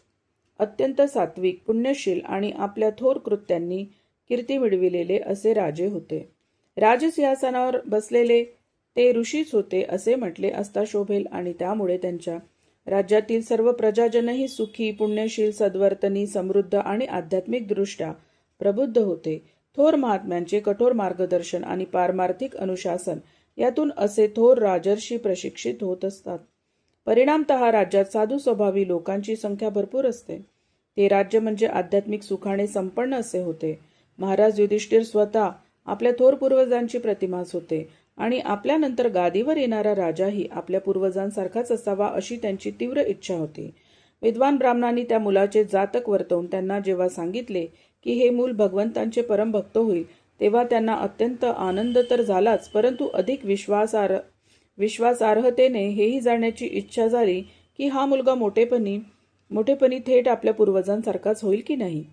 अत्यंत सात्विक, पुण्यशील आणि आपल्या थोर कृत्यांनी कीर्ती मिळविलेले असे राजे होते. राजसिंहासनावर बसलेले ते ऋषीच होते असे म्हटले असता शोभेल आणि त्यामुळे त्यांच्या राज्यातील सर्व प्रजाजनही सुखी, पुण्यशील, सद्वर्तनी, समृद्ध आणि आध्यात्मिक दृष्ट्या प्रबुद्ध होते. थोर महात्म्यांचे कठोर मार्गदर्शन आणि पारमार्थिक अनुशासन यातून असे थोर राजर्षी प्रशिक्षित होत असतात. परिणामतः राज्यात साधू स्वभावी लोकांची संख्या भरपूर असते. ते राज्य म्हणजे आध्यात्मिक सुखाने संपन्न असे होते. महाराज युधिष्ठिर स्वतः आपल्या थोर पूर्वजांची प्रतिमाच होते आणि आपल्यानंतर गादीवर येणारा राजाही आपल्या पूर्वजांसारखाच असावा अशी त्यांची तीव्र इच्छा होती. विद्वान ब्राह्मणांनी त्या मुलाचे जातक वर्तवून त्यांना जेव्हा सांगितले की हे मूल भगवंतांचे परमभक्त होईल, तेव्हा त्यांना अत्यंत आनंद तर झालाच, परंतु अधिक विश्वासार्हतेने हेही जाणण्याची इच्छा झाली की हा मुलगा मोठेपणी थेट आपल्या पूर्वजांसारखाच होईल की नाही.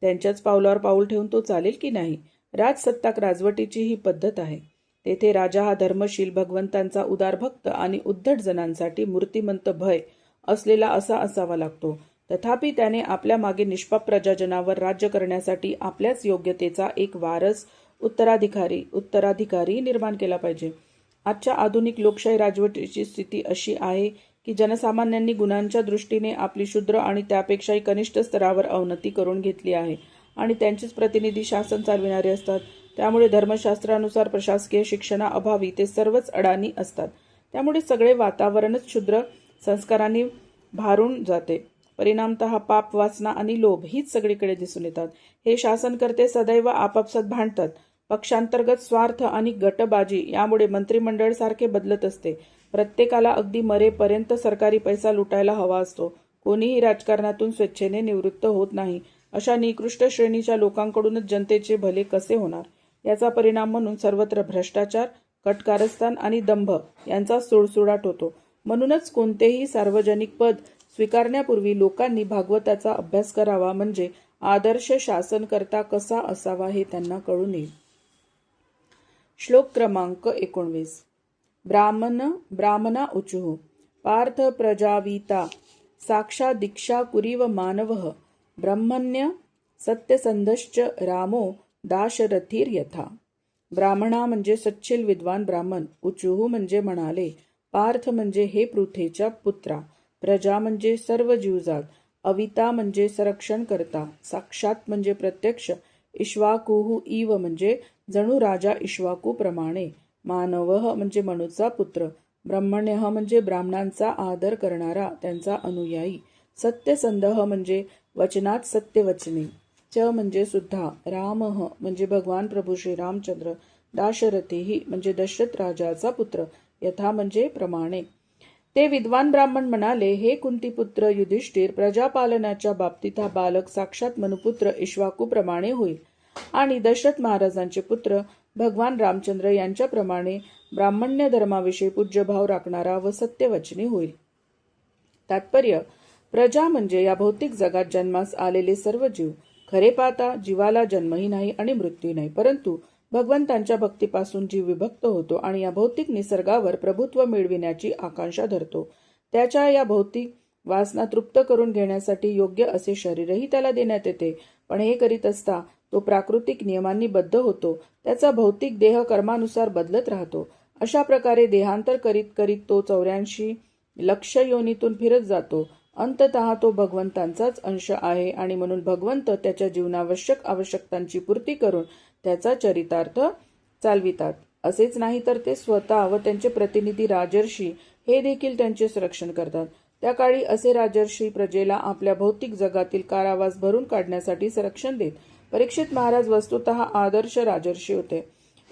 त्यांच्याच पावलावर पाऊल ठेवून तो चालेल की नाही? राजसत्ताक राजवटीची ही पद्धत आहे. तेथे राजा हा धर्मशील, भगवंतांचा उदारभक्त आणि उद्धट जणांसाठी मूर्तिमंत भय असलेला असावा लागतो. तथापि त्याने आपल्या मागे निष्पाप प्रजाजनावर राज्य करण्यासाठी आपल्याच योग्यतेचा एक वारस उत्तराधिकारी निर्माण केला पाहिजे. आजच्या आधुनिक लोकशाही राजवटीची स्थिती अशी आहे की जनसामान्यांनी गुणांच्या दृष्टीने आपली क्षुद्र आणि त्यापेक्षाही कनिष्ठ स्तरावर अवनती करून घेतली आहे आणि त्यांचेच प्रतिनिधी शासन चालविणारे असतात. त्यामुळे धर्मशास्त्रानुसार प्रशासकीय शिक्षणाअभावी ते सर्वच अडाणी असतात. त्यामुळे सगळे वातावरणच क्षुद्र संस्कारांनी भारून जाते. परिणामतः पाप, वासना आणि लोभ हीच सगळीकडे दिसून येतात. हे शासनकर्ते सदैव आपापसात भांडतात. पक्षांतर्गत स्वार्थ आणि गटबाजी यामुळे मंत्रिमंडळ सारखे बदलत असते. प्रत्येकाला अगदी मरेपर्यंत सरकारी पैसा लुटायला हवा असतो. कोणीही राजकारणातून स्वेच्छेने निवृत्त होत नाही. अशा निकृष्ट श्रेणीच्या लोकांकडूनच जनतेचे भले कसे होणार? याचा परिणाम म्हणून सर्वत्र भ्रष्टाचार, कटकारस्थान आणि दंभ यांचा सुळसुळाट होतो. म्हणूनच कोणतेही सार्वजनिक पद स्वीकारण्यापूर्वी लोकांनी भागवताचा अभ्यास करावा, म्हणजे आदर्श शासनकर्ता कसा असावा हे त्यांना कळून येईल. श्लोक क्रमांक 19. ब्राह्मणा उचुः पार्थ प्रजावीता साक्षा दीक्षा कुरीव मानवः ब्रह्मण्य सत्यसंधश्च रामो दाशरथीर्यथा. ब्राह्मणा म्हणजे सच्चिल विद्वान ब्राह्मण, उचुः म्हणजे म्हणाले, पार्थ म्हणजे हे पृथेच्या पुत्रा, प्रजा म्हणजे सर्व जीवजात, अविता म्हणजे संरक्षण करता, साक्षात म्हणजे प्रत्यक्ष, इक्ष्वाकुः इव म्हणजे जणू राजा इक्ष्वाकू प्रमाणे, मानवः म्हणजे मनुचा पुत्र, ब्रह्मण्यः म्हणजे ब्राह्मणांचा आदर करणारा, त्यांचा अनुयायी, सत्यसंधः म्हणजे वचनात सत्यवचने, च म्हणजे सुद्धा, रामः म्हणजे भगवान प्रभू श्री रामचंद्र, दाशरथीही म्हणजे दशरथ राजाचा पुत्र, यथा म्हणजे प्रमाणे. ते विद्वान ब्राह्मण म्हणाले, हे कुंतीपुत्र युधिष्ठिर, प्रजापालनाच्या बाबतीत हा बालक साक्षात मनुपुत्र इक्ष्वाकू प्रमाणे होईल आणि दशरथ महाराजांचे पुत्र भगवान रामचंद्र यांच्याप्रमाणे ब्राह्मण्य धर्माविषयी पूज्यभाव राखणारा व सत्यवचनी होईल. तात्पर्य: प्रजा म्हणजे या भौतिक जगात जन्मास आलेले सर्व जीव. खरे पाहता जीवाला जन्मही नाही आणि मृत्यूही नाही, परंतु भगवंतांच्या भक्तीपासून जीव विभक्त होतो आणि या भौतिक निसर्गावर प्रभुत्व मिळविण्याची आकांक्षा धरतो. त्याच्या या भौतिक वासना तृप्त करून घेण्यासाठी योग्य असे शरीरही त्याला देण्यात येते, पण हे करीत असता तो प्राकृतिक नियमांनी बद्ध होतो. त्याचा भौतिक देह कर्मानुसार बदलत राहतो. अशा प्रकारे देहांतर करीत करीत तो 84 लक्ष योनीतून फिरत जातो. अंततः तो भगवंतांचाच अंश आहे आणि म्हणून भगवंत त्याच्या जीवनावश्यक आवश्यकतांची पूर्ती करून त्याचा चरितार्थ चालवितात. असेच नाही तर ते स्वतः व त्यांचे प्रतिनिधी राजर्षी हे देखील त्यांचे संरक्षण करतात. त्या काळी असे राजर्षी प्रजेला आपल्या भौतिक जगातील कारावास भरून काढण्यासाठी संरक्षण देत. परीक्षित महाराज वस्तुतः आदर्श राजर्षी होते.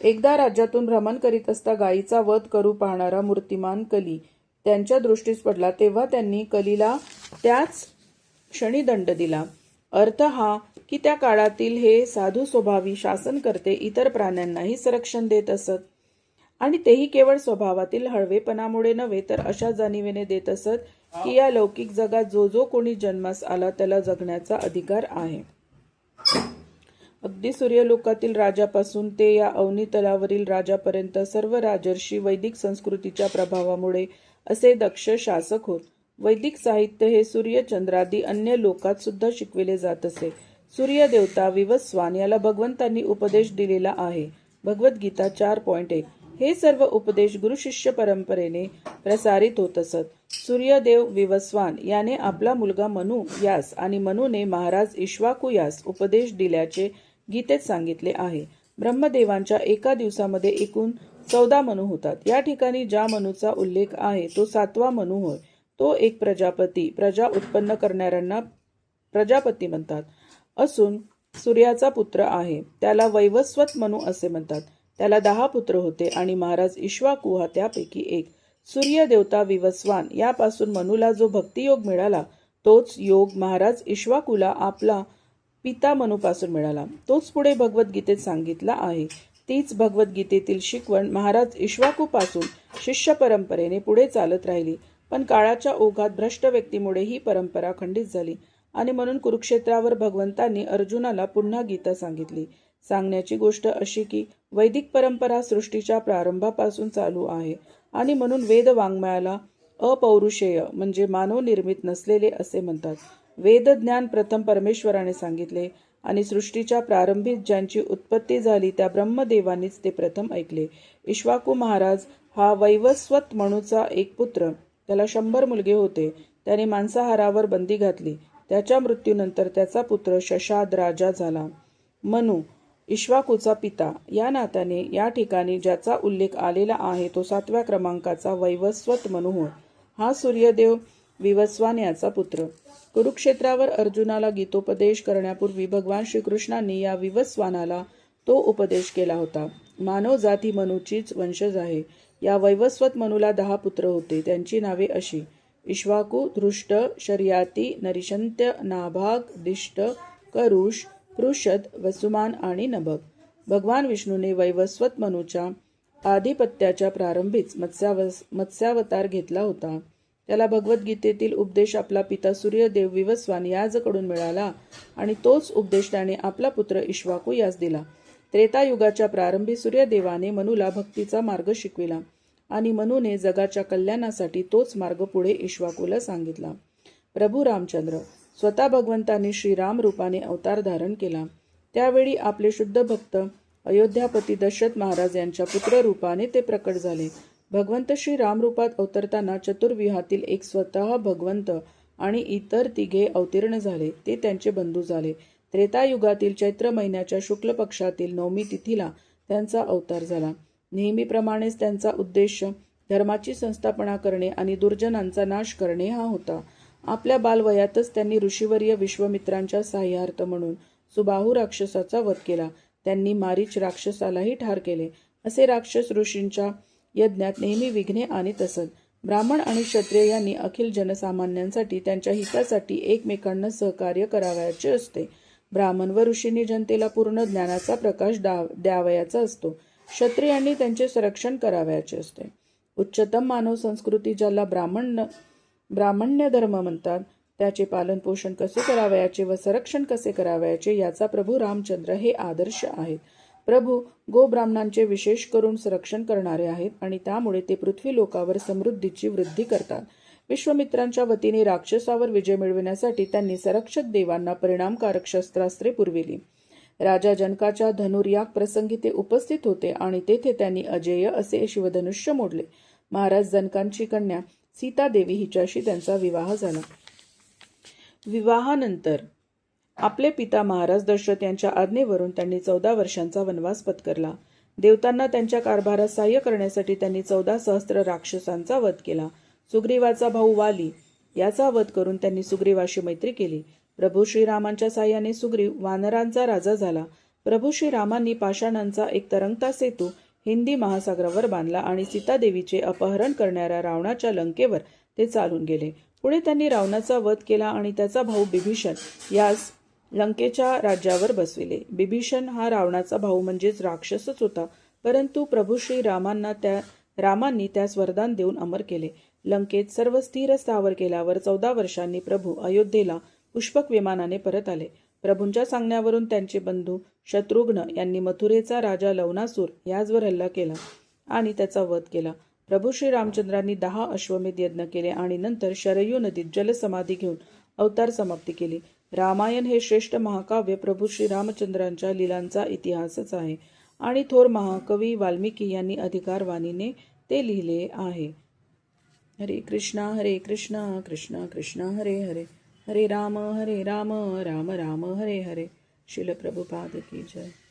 एकदा राज्यातून भ्रमण करीत असता गायीचा वध करू पाहणारा मूर्तिमान कली त्यांच्या दृष्टीस पडला. तेव्हा त्यांनी कलीला त्याच क्षणी दंड दिला. अर्थ हा की त्या काळातील हे साधू स्वभावी शासनकर्ते इतर प्राण्यांनाही संरक्षण देत असत आणि तेही केवळ स्वभावातील हळवेपणामुळे नव्हे तर अशा जाणीवेने देत असत की या लौकिक जगात जो जो कोणी जन्मास आला त्याला जगण्याचा अधिकार आहे. अगदी सूर्यलोकातील राजापासून ते या अवनीतलावरील राजापर्यंत सर्व राजर्षी वैदिक संस्कृतीच्या प्रभावामुळे असे दक्ष शासक होत. वैदिक साहित्य हे सूर्य, चंद्रादी अन्य लोकात सुद्धा शिकविले जात असे. सूर्य देवता विवस्वान याला भगवंतांनी उपदेश दिलेला आहे. भगवद्गीता 4.1. हे सर्व उपदेश गुरुशिष्य परंपरेने प्रसारित होत असत. सूर्यदेव विवस्वान याने आपला मुलगा मनु यास आणि मनुने महाराज इक्ष्वाकू यास उपदेश दिल्याचे गीतेत सांगितले आहे. ब्रह्मदेवांच्या एका दिवसामध्ये एकूण 14 मनु होतात. या ठिकाणी ज्या मनुचा उल्लेख आहे तो 7वा मनु होय. तो एक प्रजापती, प्रजा उत्पन्न करणाऱ्यांना प्रजापती म्हणतात, असून सूर्याचा पुत्र आहे. त्याला वैवस्वत मनु असे म्हणतात. त्याला 10 पुत्र होते आणि महाराज इक्ष्वाकू हा त्यापैकी एक. सूर्य देवता विवस्वान यापासून मनुला जो भक्तियोग मिळाला तोच योग महाराज इक्ष्वाकूला आपला पिता मनुपासून मिळाला. तोच पुढे भगवद्गीतेत सांगितला आहे. तीच भगवद्गीतेतील शिकवण महाराज इक्ष्वाकूपासून शिष्य परंपरेने पुढे चालत राहिली. पण काळाच्या ओघात भ्रष्ट व्यक्तीमुळे ही परंपरा खंडित झाली. आणि म्हणून कुरुक्षेत्रावर भगवंतांनी अर्जुनाला पुन्हा गीता सांगितली. सांगण्याची गोष्ट अशी की वैदिक परंपरा सृष्टीच्या प्रारंभापासून चालू आहे आणि म्हणून वेद वाङ्मयाला अपौरुषेय म्हणजे मानव निर्मित नसलेले असे म्हणतात. वेद ज्ञान प्रथम परमेश्वराने सांगितले आणि सृष्टीच्या प्रारंभी ज्यांची उत्पत्ती झाली त्या ब्रह्मदेवानीच ते प्रथम ऐकले. इक्ष्वाकू महाराज हा वैवस्वत मनुचा एक पुत्र. त्याला 100 मुलगे होते. त्याने मांसाहारावर बंदी घातली. त्याच्या मृत्यूनंतर त्याचा पुत्र शशाद राजा झाला. मनु इक्ष्वाकूचा पिता या नात्याने या ठिकाणी ज्याचा उल्लेख आलेला आहे तो 7व्या क्रमांकाचा वैवस्वत मनु होय. हा सूर्यदेव विवस्वान याचा पुत्र. कुरुक्षेत्रावर अर्जुनाला गीतोपदेश करण्यापूर्वी भगवान श्रीकृष्णांनी या विवस्वानाला तो उपदेश केला होता. मानव जात ही मनुचीच वंशज आहे. या वैवस्वत मनुला 10 पुत्र होते. त्यांची नावे अशी: इक्ष्वाकू, धृष्ट, शर्याती, नरिशंत्य, नाभाग, दिष्ट, करुष, पृषद, वसुमान आणि नभग. भगवान विष्णूने वैवस्वत मनुच्या आधिपत्याच्या प्रारंभीच मत्स्यावतार घेतला होता. त्याला भगवद्गीतेतील उपदेश आपला पिता सूर्यदेव विवस्वान याजकडून मिळाला आणि तोच उपदेश त्याने आपला पुत्र इक्ष्वाकू यास दिला. त्रेतायुगाच्या प्रारंभी सूर्यदेवाने मनुला भक्तीचा मार्ग शिकविला आणि मनुने जगाच्या कल्याणासाठी तोच मार्ग पुढे इक्ष्वाकूला सांगितला. प्रभू रामचंद्र स्वतः भगवंतांनी श्रीराम रूपाने अवतार धारण केला. त्यावेळी आपले शुद्ध भक्त अयोध्यापती दशरथ महाराज यांच्या पुत्र रूपाने ते प्रकट झाले. भगवंत श्री रामरूपात अवतरताना चतुर्व्यूहातील एक स्वतः भगवंत आणि इतर 3 अवतीर्ण झाले. ते त्यांचे बंधू झाले. त्रेतायुगातील चैत्र महिन्याच्या शुक्ल पक्षातील 9मी तिथीला त्यांचा अवतार झाला. नेहमीप्रमाणेच त्यांचा उद्देश धर्माची संस्थापना करणे आणि दुर्जनांचा नाश करणे हा होता. आपल्या बालवयातच त्यांनी ऋषीवर्य विश्वामित्रांच्या सहाय्यार्थ म्हणून सुबाहू राक्षसाचा वध केला. त्यांनी मारीच राक्षसालाही ठार केले. असे राक्षस ऋषींच्या यज्ञात नेहमी विघ्ने आणीत असत. ब्राह्मण आणि क्षत्रिय यांनी अखिल जनसामान्यांसाठी त्यांच्या हितासाठी एकमेकांना सहकार्य करावयाचे असते. ब्राह्मण व ऋषींनी जनतेला पूर्ण ज्ञानाचा प्रकाश द्यावयाचा असतो. क्षत्रियांनी त्यांचे संरक्षण करावयाचे असते. उच्चतम मानव संस्कृती ज्याला ब्राह्मण्य धर्म म्हणतात त्याचे पालन पोषण कसे करावयाचे व संरक्षण कसे करावयाचे याचा प्रभू रामचंद्र हे आदर्श आहेत. प्रभू गोब्राह्मणांचे विशेष करून संरक्षण करणारे आहेत आणि त्यामुळे ते पृथ्वी लोकावर समृद्धीची वृद्धी करतात. विश्वामित्रांच्या वतीने राक्षसावर विजय मिळविण्यासाठी त्यांनी संरक्षक देवांना परिणामकारक शस्त्रास्त्रे पुरविली. राजा जनकाच्या धनुर्याग प्रसंगी ते उपस्थित होते आणि तेथे त्यांनी अजेय असे शिवधनुष्य मोडले. महाराज जनकांची कन्या सीतादेवी हिच्याशी त्यांचा विवाह झाला. विवाहानंतर आपले पिता महाराज दशरथ यांच्या आज्ञेवरून त्यांनी 14 वर्षांचा वनवास पत्करला. देवतांना त्यांच्या कारभारात सहाय्य करण्यासाठी त्यांनी 14 सहस्त्र राक्षसांचा वध केला. सुग्रीवाचा भाऊ वाली याचा वध करून त्यांनी सुग्रीवाशी मैत्री केली. प्रभू श्रीरामांच्या साह्याने सुग्रीव वानरांचा राजा झाला. प्रभू श्रीरामांनी पाषाणांचा एक तरंगता सेतू हिंदी महासागरावर बांधला आणि सीतादेवीचे अपहरण करणाऱ्या रावणाच्या लंकेवर ते चालून गेले. पुढे त्यांनी रावणाचा वध केला आणि त्याचा भाऊ बिभीषण यास लंकेच्या राज्यावर बसविले. बिभीषण हा रावणाचा भाऊ म्हणजेच राक्षसच होता, परंतु प्रभू श्री रामांनी त्यास वरदान देऊन अमर केले. लंकेत सर्व स्थिर स्थावर केल्यावर 14 वर्षांनी प्रभू अयोध्येला पुष्पक विमानाने परत आले. प्रभूंच्या सांगण्यावरून त्यांचे बंधू शत्रुघ्न यांनी मथुरेचा राजा लवणासूर याचवर हल्ला केला आणि त्याचा वध केला. प्रभू श्री रामचंद्रांनी 10 अश्वमेध यज्ञ केले आणि नंतर शरयू नदीत जलसमाधी घेऊन अवतार समाप्ती केली. रामायण हे श्रेष्ठ महाकाव्य प्रभू श्री रामचंद्रांच्या लीलांचा इतिहासच आहे आणि थोर महाकवी वाल्मिकी यांनी अधिकारवाणीने ते लिहिले आहे. हरे कृष्णा कृष्ण कृष्ण हरे हरे, हरे राम राम राम हरे हरे. श्रील प्रभुपाद की जय.